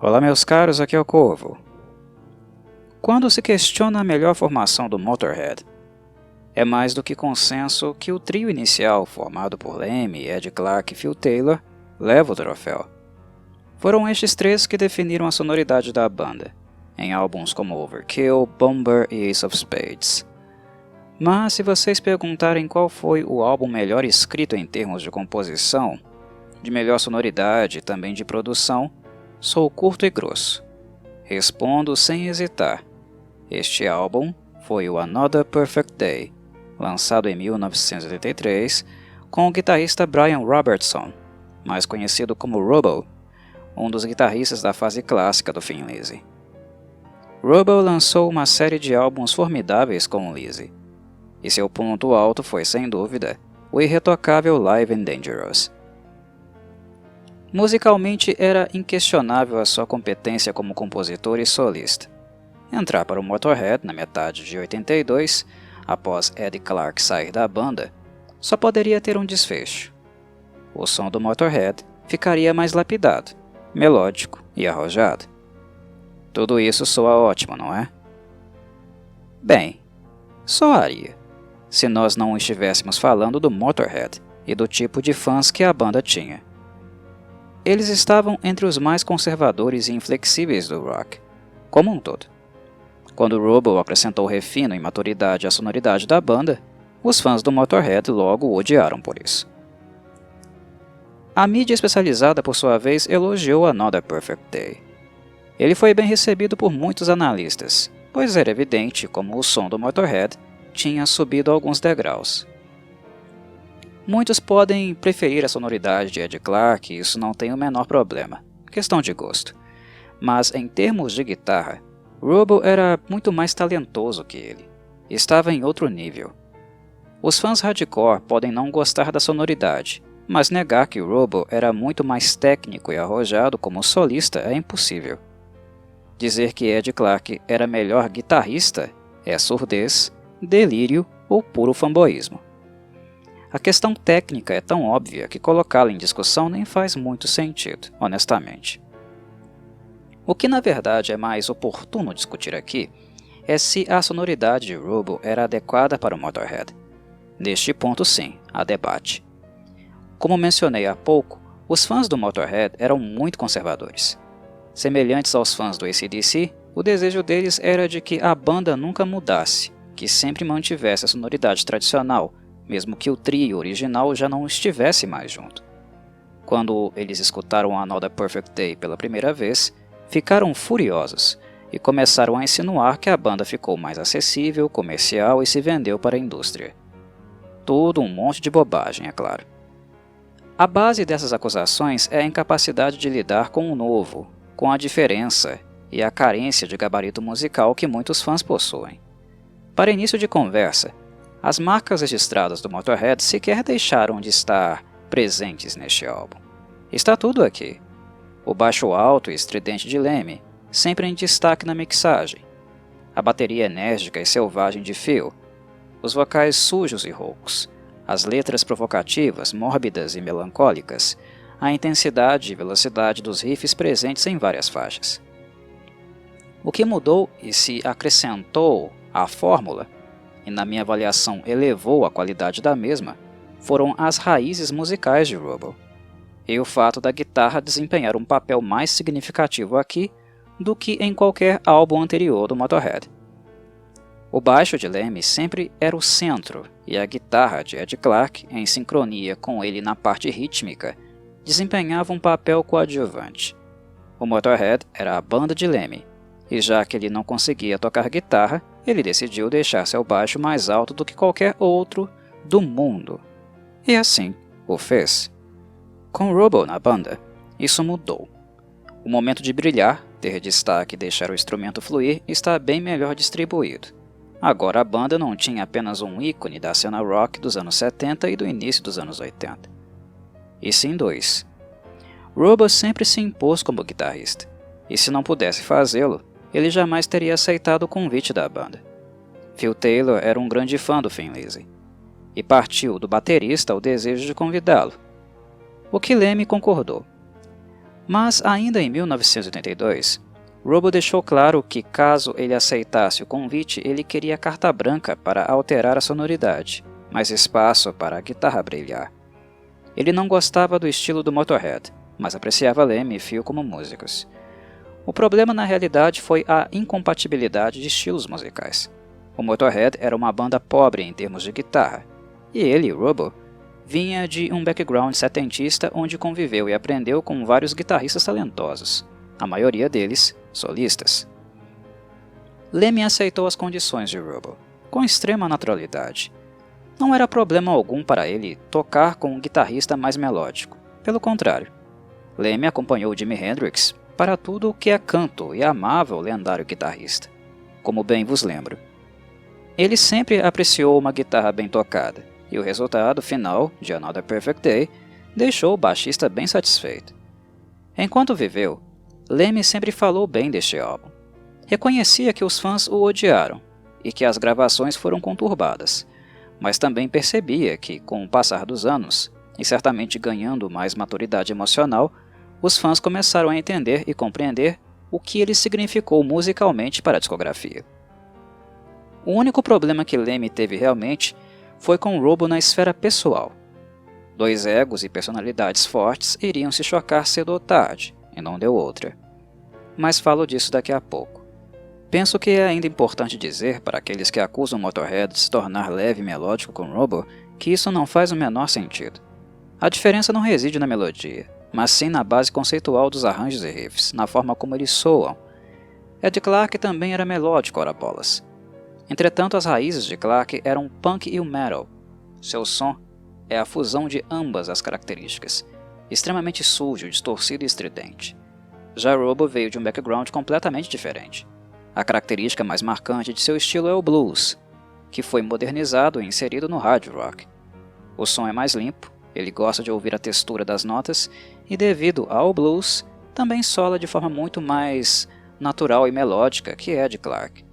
Olá meus caros, aqui é o Corvo. Quando se questiona a melhor formação do Motörhead, é mais do que consenso que o trio inicial formado por Lemmy, Ed Clark e Phil Taylor leva o troféu. Foram estes três que definiram a sonoridade da banda, em álbuns como Overkill, Bomber e Ace of Spades. Mas se vocês perguntarem qual foi o álbum melhor escrito em termos de composição, de melhor sonoridade e também de produção, sou curto e grosso. Respondo sem hesitar. Este álbum foi o Another Perfect Day, lançado em 1983, com o guitarrista Brian Robertson, mais conhecido como Rubble, um dos guitarristas da fase clássica do Thin Lizzy. Rubble lançou uma série de álbuns formidáveis com o Lizzy, e seu ponto alto foi, sem dúvida, o irretocável Live and Dangerous. Musicalmente era inquestionável a sua competência como compositor e solista. Entrar para o Motörhead na metade de 82, após Ed Clark sair da banda, só poderia ter um desfecho. O som do Motörhead ficaria mais lapidado, melódico e arrojado. Tudo isso soa ótimo, não é? Bem, soaria, se nós não estivéssemos falando do Motörhead e do tipo de fãs que a banda tinha. Eles estavam entre os mais conservadores e inflexíveis do rock, como um todo. Quando Rubble acrescentou refino e maturidade à sonoridade da banda, os fãs do Motörhead logo o odiaram por isso. A mídia especializada, por sua vez, elogiou Another Perfect Day. Ele foi bem recebido por muitos analistas, pois era evidente como o som do Motörhead tinha subido alguns degraus. Muitos podem preferir a sonoridade de Ed Clark e isso não tem o menor problema, questão de gosto. Mas em termos de guitarra, Rubble era muito mais talentoso que ele, estava em outro nível. Os fãs hardcore podem não gostar da sonoridade, mas negar que Rubble era muito mais técnico e arrojado como solista é impossível. Dizer que Ed Clark era melhor guitarrista é surdez, delírio ou puro fanboísmo. A questão técnica é tão óbvia que colocá-la em discussão nem faz muito sentido, honestamente. O que na verdade é mais oportuno discutir aqui é se a sonoridade de Rubble era adequada para o Motörhead. Neste ponto sim, há debate. Como mencionei há pouco, os fãs do Motörhead eram muito conservadores. Semelhantes aos fãs do AC/DC, o desejo deles era de que a banda nunca mudasse, que sempre mantivesse a sonoridade tradicional, mesmo que o trio original já não estivesse mais junto. Quando eles escutaram Another Perfect Day pela primeira vez, ficaram furiosos e começaram a insinuar que a banda ficou mais acessível, comercial e se vendeu para a indústria. Tudo um monte de bobagem, é claro. A base dessas acusações é a incapacidade de lidar com o novo, com a diferença e a carência de gabarito musical que muitos fãs possuem. Para início de conversa, as marcas registradas do Motörhead sequer deixaram de estar presentes neste álbum. Está tudo aqui. O baixo alto e estridente de Lemmy, sempre em destaque na mixagem. A bateria enérgica e selvagem de Phil. Os vocais sujos e roucos. As letras provocativas, mórbidas e melancólicas. A intensidade e velocidade dos riffs presentes em várias faixas. O que mudou e se acrescentou à fórmula, e na minha avaliação elevou a qualidade da mesma, foram as raízes musicais de Rubble, e o fato da guitarra desempenhar um papel mais significativo aqui do que em qualquer álbum anterior do Motörhead. O baixo de Lemmy sempre era o centro, e a guitarra de Ed Clark, em sincronia com ele na parte rítmica, desempenhava um papel coadjuvante. O Motörhead era a banda de Lemmy, e já que ele não conseguia tocar guitarra, ele decidiu deixar seu baixo mais alto do que qualquer outro do mundo. E assim o fez. Com Rubble na banda, isso mudou. O momento de brilhar, ter destaque e deixar o instrumento fluir está bem melhor distribuído. Agora a banda não tinha apenas um ícone da cena rock dos anos 70 e do início dos anos 80. E sim dois. Rubble sempre se impôs como guitarrista, e se não pudesse fazê-lo, ele jamais teria aceitado o convite da banda. Phil Taylor era um grande fã do Thin Lizzy, e partiu do baterista o desejo de convidá-lo, o que Lemmy concordou. Mas ainda em 1982, Robo deixou claro que caso ele aceitasse o convite, ele queria carta branca para alterar a sonoridade, mais espaço para a guitarra brilhar. Ele não gostava do estilo do Motörhead, mas apreciava Lemmy e Phil como músicos. O problema na realidade foi a incompatibilidade de estilos musicais. O Motörhead era uma banda pobre em termos de guitarra, e ele, Robo, vinha de um background setentista onde conviveu e aprendeu com vários guitarristas talentosos, a maioria deles solistas. Lemmy aceitou as condições de Robo, com extrema naturalidade. Não era problema algum para ele tocar com um guitarrista mais melódico, pelo contrário. Lemmy acompanhou Jimi Hendrix para tudo o que é canto e amava o lendário guitarrista, como bem vos lembro. Ele sempre apreciou uma guitarra bem tocada, e o resultado final de Another Perfect Day deixou o baixista bem satisfeito. Enquanto viveu, Lemmy sempre falou bem deste álbum. Reconhecia que os fãs o odiaram e que as gravações foram conturbadas, mas também percebia que, com o passar dos anos, e certamente ganhando mais maturidade emocional, os fãs começaram a entender e compreender o que ele significou musicalmente para a discografia. O único problema que Lemmy teve realmente foi com Robo na esfera pessoal. Dois egos e personalidades fortes iriam se chocar cedo ou tarde, e não deu outra. Mas falo disso daqui a pouco. Penso que é ainda importante dizer para aqueles que acusam o Motörhead de se tornar leve e melódico com Robo que isso não faz o menor sentido. A diferença não reside na melodia, mas sim na base conceitual dos arranjos e riffs, na forma como eles soam. Ed Clark também era melódico, ora bolas. Entretanto, as raízes de Clark eram o punk e o metal. Seu som é a fusão de ambas as características, extremamente sujo, distorcido e estridente. Já Robo veio de um background completamente diferente. A característica mais marcante de seu estilo é o blues, que foi modernizado e inserido no hard rock. O som é mais limpo, ele gosta de ouvir a textura das notas e, devido ao blues, também sola de forma muito mais natural e melódica que Ed Clark.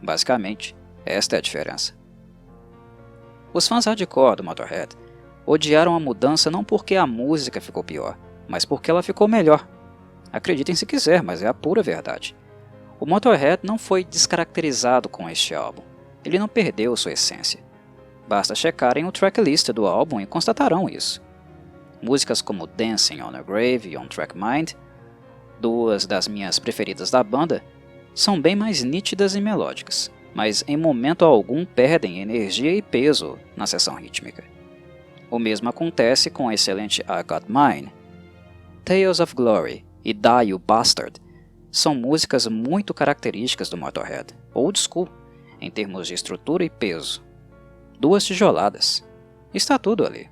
Basicamente, esta é a diferença. Os fãs hardcore do Motörhead odiaram a mudança não porque a música ficou pior, mas porque ela ficou melhor. Acreditem se quiser, mas é a pura verdade. O Motörhead não foi descaracterizado com este álbum. Ele não perdeu sua essência. Basta checarem o tracklist do álbum e constatarão isso. Músicas como Dancing on a Grave e On Track Mind, duas das minhas preferidas da banda, são bem mais nítidas e melódicas, mas em momento algum perdem energia e peso na seção rítmica. O mesmo acontece com a excelente I Got Mine. Tales of Glory e Die You Bastard são músicas muito características do Motörhead, old school, em termos de estrutura e peso. Duas tijoladas. Está tudo ali.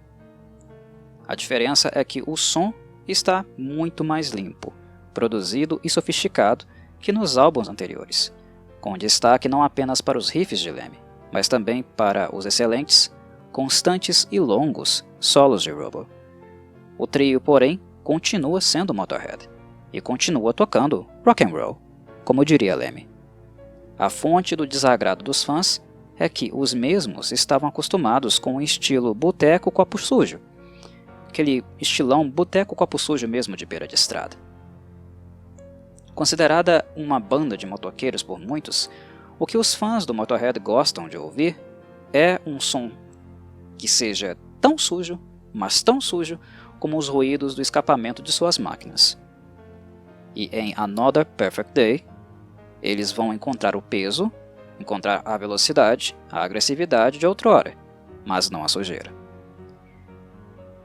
A diferença é que o som está muito mais limpo, produzido e sofisticado que nos álbuns anteriores, com destaque não apenas para os riffs de Lemmy, mas também para os excelentes, constantes e longos solos de Robo. O trio, porém, continua sendo Motörhead, e continua tocando rock and roll, como diria Lemmy. A fonte do desagrado dos fãs é que os mesmos estavam acostumados com o estilo boteco copo sujo, aquele estilão boteco copo sujo mesmo de beira de estrada. Considerada uma banda de motoqueiros por muitos, o que os fãs do Motörhead gostam de ouvir é um som que seja tão sujo, mas tão sujo, como os ruídos do escapamento de suas máquinas. E em Another Perfect Day, eles vão encontrar o peso, encontrar a velocidade, a agressividade de outrora, mas não a sujeira.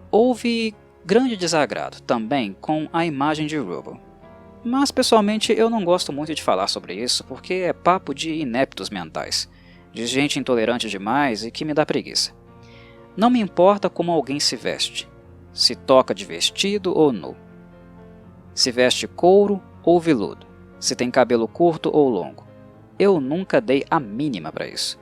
Houve grande desagrado também com a imagem de Robo. Mas pessoalmente eu não gosto muito de falar sobre isso porque é papo de ineptos mentais, de gente intolerante demais e que me dá preguiça. Não me importa como alguém se veste, se toca de vestido ou nu, se veste couro ou veludo, se tem cabelo curto ou longo. Eu nunca dei a mínima para isso.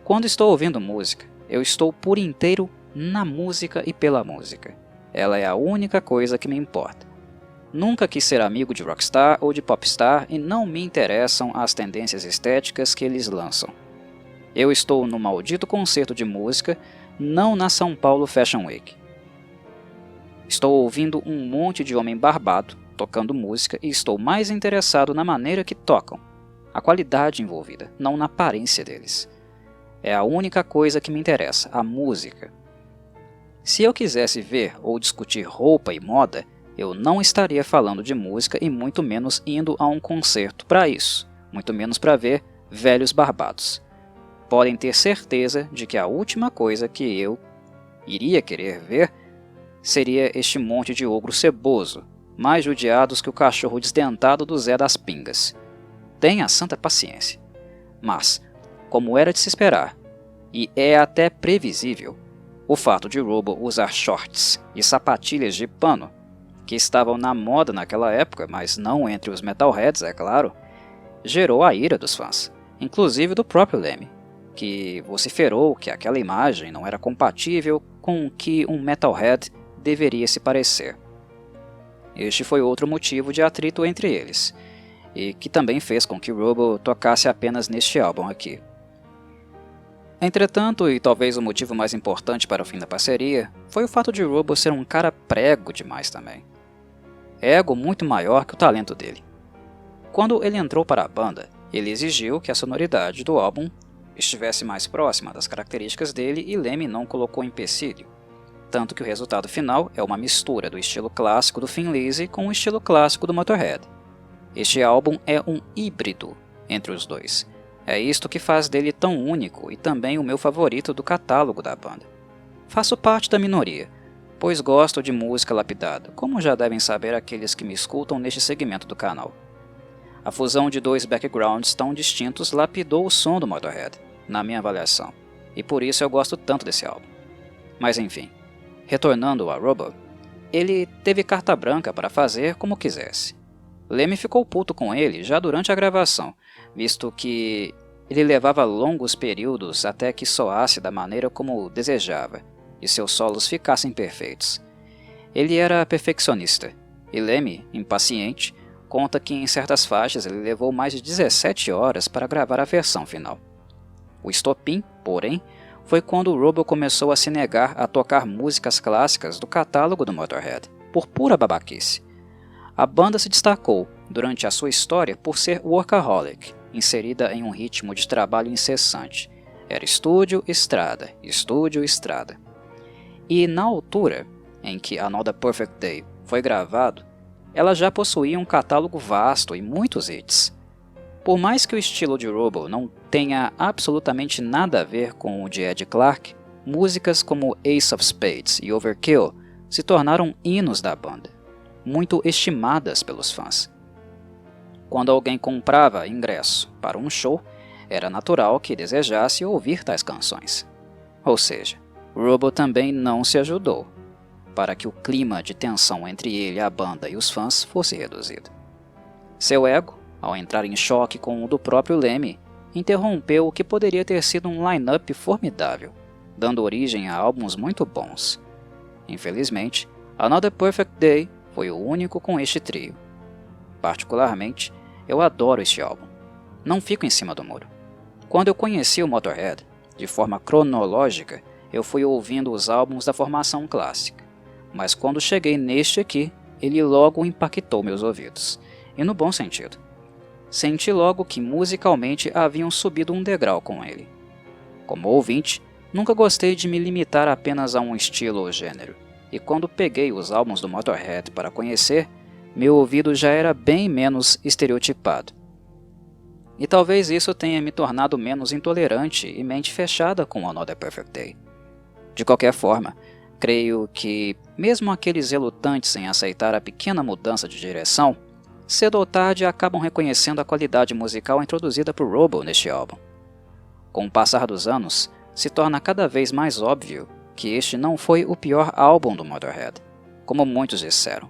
Quando estou ouvindo música, eu estou por inteiro na música e pela música. Ela é a única coisa que me importa. Nunca quis ser amigo de rockstar ou de popstar e não me interessam as tendências estéticas que eles lançam. Eu estou no maldito concerto de música, não na São Paulo Fashion Week. Estou ouvindo um monte de homem barbado, tocando música e estou mais interessado na maneira que tocam, a qualidade envolvida, não na aparência deles. É a única coisa que me interessa, a música. Se eu quisesse ver ou discutir roupa e moda, eu não estaria falando de música e muito menos indo a um concerto para isso, muito menos para ver velhos barbados. Podem ter certeza de que a última coisa que eu iria querer ver seria este monte de ogro ceboso, mais judiados que o cachorro desdentado do Zé das Pingas. Tenha santa paciência. Mas, como era de se esperar, e é até previsível, o fato de Robo usar shorts e sapatilhas de pano, que estavam na moda naquela época, mas não entre os metalheads, é claro, gerou a ira dos fãs, inclusive do próprio Lemmy, que vociferou que aquela imagem não era compatível com o que um metalhead deveria se parecer. Este foi outro motivo de atrito entre eles, e que também fez com que Robo tocasse apenas neste álbum aqui. Entretanto, e talvez o motivo mais importante para o fim da parceria, foi o fato de Robo ser um cara prego demais também. Ego muito maior que o talento dele. Quando ele entrou para a banda, ele exigiu que a sonoridade do álbum estivesse mais próxima das características dele e Lemmy não colocou empecilho, tanto que o resultado final é uma mistura do estilo clássico do Thin Lizzy com o estilo clássico do Motörhead. Este álbum é um híbrido entre os dois. É isto que faz dele tão único e também o meu favorito do catálogo da banda. Faço parte da minoria, pois gosto de música lapidada, como já devem saber aqueles que me escutam neste segmento do canal. A fusão de dois backgrounds tão distintos lapidou o som do Motörhead, na minha avaliação, e por isso eu gosto tanto desse álbum. Mas enfim, retornando a Robo, ele teve carta branca para fazer como quisesse. Lemmy ficou puto com ele já durante a gravação, visto que ele levava longos períodos até que soasse da maneira como desejava e seus solos ficassem perfeitos. Ele era perfeccionista, e Lemmy, impaciente, conta que em certas faixas ele levou mais de 17 horas para gravar a versão final. O estopim, porém, foi quando Robo começou a se negar a tocar músicas clássicas do catálogo do Motörhead, por pura babaquice. A banda se destacou, durante a sua história, por ser workaholic, inserida em um ritmo de trabalho incessante. Era estúdio, estrada, estúdio, estrada. E na altura em que Another Perfect Day foi gravado, ela já possuía um catálogo vasto e muitos hits. Por mais que o estilo de Robo não tenha absolutamente nada a ver com o de Ed Clark, músicas como Ace of Spades e Overkill se tornaram hinos da banda, muito estimadas pelos fãs. Quando alguém comprava ingresso para um show, era natural que desejasse ouvir tais canções. Ou seja, Robo também não se ajudou para que o clima de tensão entre ele, a banda e os fãs fosse reduzido. Seu ego, ao entrar em choque com o do próprio Lemmy, interrompeu o que poderia ter sido um line-up formidável, dando origem a álbuns muito bons. Infelizmente, Another Perfect Day foi o único com este trio. Particularmente, eu adoro este álbum. Não fico em cima do muro. Quando eu conheci o Motörhead, de forma cronológica, eu fui ouvindo os álbuns da formação clássica. Mas quando cheguei neste aqui, ele logo impactou meus ouvidos. E no bom sentido. Senti logo que musicalmente haviam subido um degrau com ele. Como ouvinte, nunca gostei de me limitar apenas a um estilo ou gênero. E quando peguei os álbuns do Motörhead para conhecer, meu ouvido já era bem menos estereotipado. E talvez isso tenha me tornado menos intolerante e mente fechada com Another Perfect Day. De qualquer forma, creio que, mesmo aqueles relutantes em aceitar a pequena mudança de direção, cedo ou tarde acabam reconhecendo a qualidade musical introduzida por Robo neste álbum. Com o passar dos anos, se torna cada vez mais óbvio que este não foi o pior álbum do Motörhead, como muitos disseram.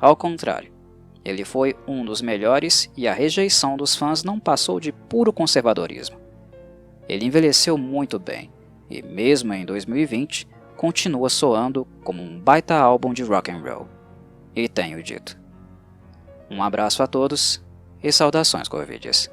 Ao contrário, ele foi um dos melhores e a rejeição dos fãs não passou de puro conservadorismo. Ele envelheceu muito bem e, mesmo em 2020, continua soando como um baita álbum de rock and roll. E tenho dito. Um abraço a todos e saudações Corvides.